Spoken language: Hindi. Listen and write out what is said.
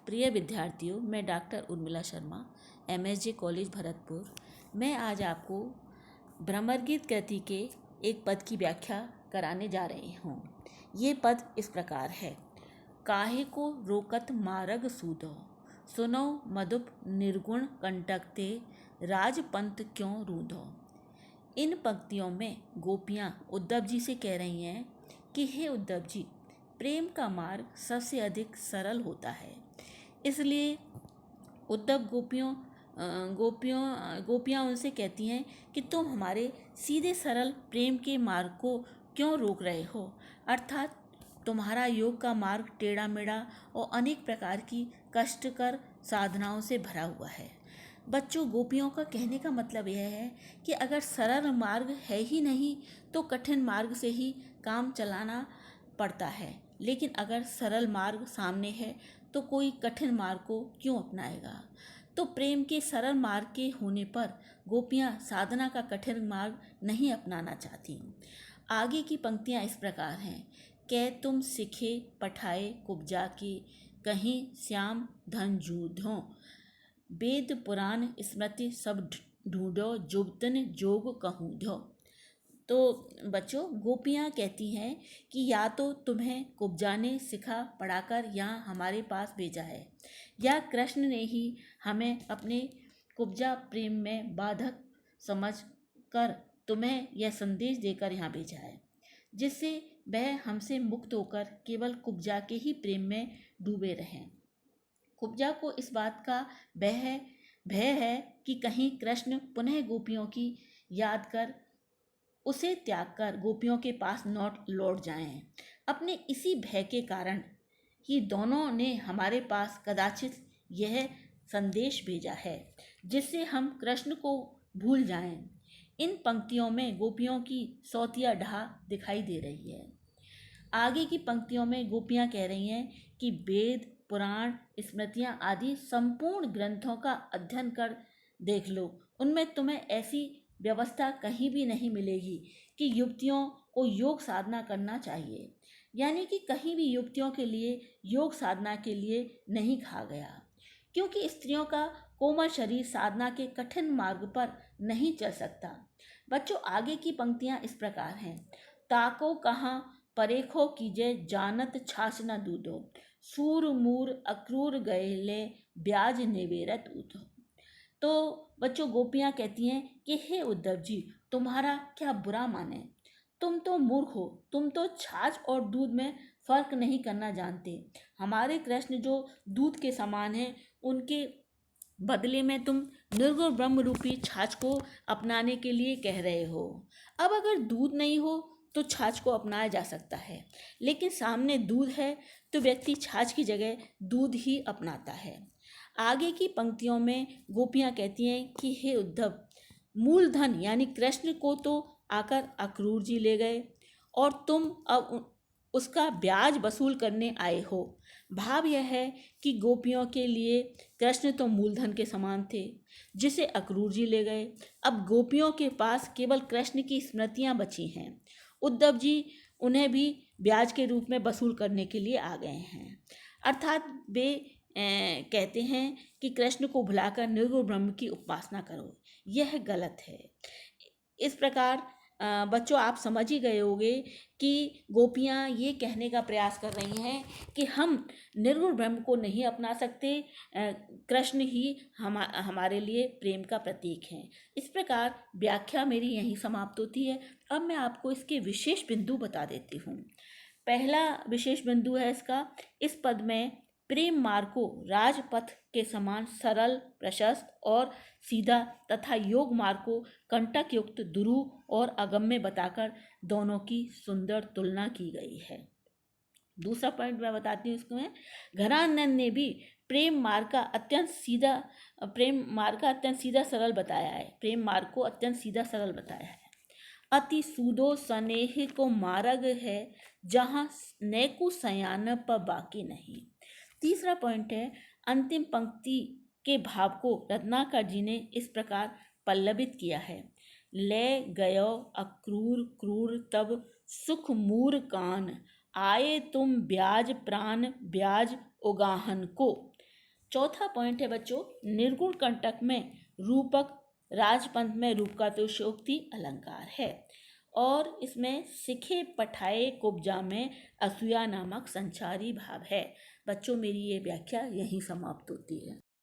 प्रिय विद्यार्थियों, मैं doctor Urmila Sharma, MSJ college Bharatpur. मैं आज आपको भ्रमरगीत कृति के एक पद की व्याख्या कराने जा रही हूँ। ये पद इस प्रकार है। काहे को रोकत मारग सूदो, सुनो मधुप निर्गुण कंटक ते, राजपंथ क्यों रूधो। इन पंक्तियों में गोपियाँ उद्धव जी से कह रही हैं कि हे उद्धव जी, प्रेम का मार्ग सबसे अधिक सरल होता है, इसलिए उद्धव गोपियाँ उनसे कहती हैं कि तुम हमारे सीधे सरल प्रेम के मार्ग को क्यों रोक रहे हो। अर्थात तुम्हारा योग का मार्ग टेढ़ा मेढ़ा और अनेक प्रकार की कष्टकर साधनाओं से भरा हुआ है। बच्चों, गोपियों का कहने का मतलब यह है कि अगर सरल मार्ग है ही नहीं तो कठिन मार्ग से ही काम चलाना पड़ता है, लेकिन अगर सरल मार्ग सामने है तो कोई कठिन मार्ग को क्यों अपनाएगा। तो प्रेम के सरल मार्ग के होने पर गोपियाँ साधना का कठिन मार्ग नहीं अपनाना चाहती। आगे की पंक्तियाँ इस प्रकार हैं। कै तुम सिखे पठाए कुब्जा की, कहीं श्याम धन जूधो, वेद पुराण स्मृति सब ढूंढो, जुबतन जोग कहूँ धो। तो बच्चों, गोपियाँ कहती हैं कि या तो तुम्हें कुब्जा ने सिखा पढ़ाकर यहाँ हमारे पास भेजा है, या कृष्ण ने ही हमें अपने कुब्जा प्रेम में बाधक समझ कर तुम्हें यह संदेश देकर यहाँ भेजा है, जिससे वह हमसे मुक्त होकर केवल कुब्जा के ही प्रेम में डूबे रहें। कुब्जा को इस बात का भय है कि कहीं कृष्ण पुनः गोपियों की याद कर उसे त्याग कर गोपियों के पास लौट जाएं। अपने इसी भय के कारण ही दोनों ने हमारे पास कदाचित यह संदेश भेजा है, जिससे हम कृष्ण को भूल जाएं। इन पंक्तियों में गोपियों की सौतिया ढाह दिखाई दे रही है। आगे की पंक्तियों में गोपियाँ कह रही हैं कि वेद पुराण स्मृतियाँ आदि संपूर्ण ग्रंथों का अध्ययन कर देख लो, उनमें तुम्हें ऐसी व्यवस्था कहीं भी नहीं मिलेगी कि युवतियों को योग साधना करना चाहिए। यानी कि कहीं भी युवतियों के लिए योग साधना के लिए नहीं कहा गया, क्योंकि स्त्रियों का कोमल शरीर साधना के कठिन मार्ग पर नहीं चल सकता। बच्चों, आगे की पंक्तियां इस प्रकार हैं। ताको कहाँ परेखो कीजे, जानत छाछ न दूधो, सूर मूर अक्रूर गएले, ब्याज निवेरत उठो। तो बच्चों, गोपियाँ कहती हैं कि हे उद्धव जी, तुम्हारा क्या बुरा माने, तुम तो मूर्ख हो, तुम तो छाछ और दूध में फर्क नहीं करना जानते। हमारे कृष्ण जो दूध के समान हैं, उनके बदले में तुम निर्गुण ब्रह्म रूपी छाछ को अपनाने के लिए कह रहे हो। अब अगर दूध नहीं हो तो छाछ को अपनाया जा सकता है, लेकिन सामने दूध है तो व्यक्ति छाछ की जगह दूध ही अपनाता है। आगे की पंक्तियों में गोपियाँ कहती हैं कि हे उद्धव, मूलधन यानी कृष्ण को तो आकर अक्रूर जी ले गए और तुम अब उसका ब्याज वसूल करने आए हो। भाव यह है कि गोपियों के लिए कृष्ण तो मूलधन के समान थे, जिसे अक्रूर जी ले गए। अब गोपियों के पास केवल कृष्ण की स्मृतियाँ बची हैं। उद्धव जी उन्हें भी ब्याज के रूप में वसूल करने के लिए आ गए हैं। अर्थात वे कहते हैं कि कृष्ण को भुलाकर निर्गुण ब्रह्म की उपासना करो। यह गलत है। इस प्रकार बच्चों, आप समझ ही गए होंगे कि गोपियाँ ये कहने का प्रयास कर रही हैं कि हम निर्गुण ब्रह्म को नहीं अपना सकते, कृष्ण ही हमारे लिए प्रेम का प्रतीक हैं। इस प्रकार व्याख्या मेरी यहीं समाप्त होती है। अब मैं आपको इसके विशेष बिंदु बता देती हूँ। पहला विशेष बिंदु है इसका, इस पद में प्रेम मार्ग को राजपथ के समान सरल, प्रशस्त और सीधा तथा योग मार्ग को कंटक युक्त, दुरूह और अगम्य बताकर दोनों की सुंदर तुलना की गई है। दूसरा पॉइंट मैं बताती हूँ इसको। घरानंद ने भी प्रेम मार्ग का अत्यंत सीधा सरल बताया है। प्रेम मार्ग को अत्यंत सीधा सरल बताया है। अति सूदो स्नेह को मार्ग है, जहाँ नैकु सयान पर बाकी नहीं। तीसरा पॉइंट है, अंतिम पंक्ति के भाव को रत्नाकर जी ने इस प्रकार पल्लवित किया है। ले गयो अक्रूर क्रूर तब सुख मूर कान, आए तुम ब्याज प्राण ब्याज उगाहन को। चौथा पॉइंट है बच्चों, निर्गुण कंटक में रूपक, राजपंथ में रूप का अतिशयोक्ति अलंकार है। और इसमें सिखे पठाए कुब्जा में असूया नामक संचारी भाव है। बच्चों मेरी ये व्याख्या यहीं समाप्त होती है।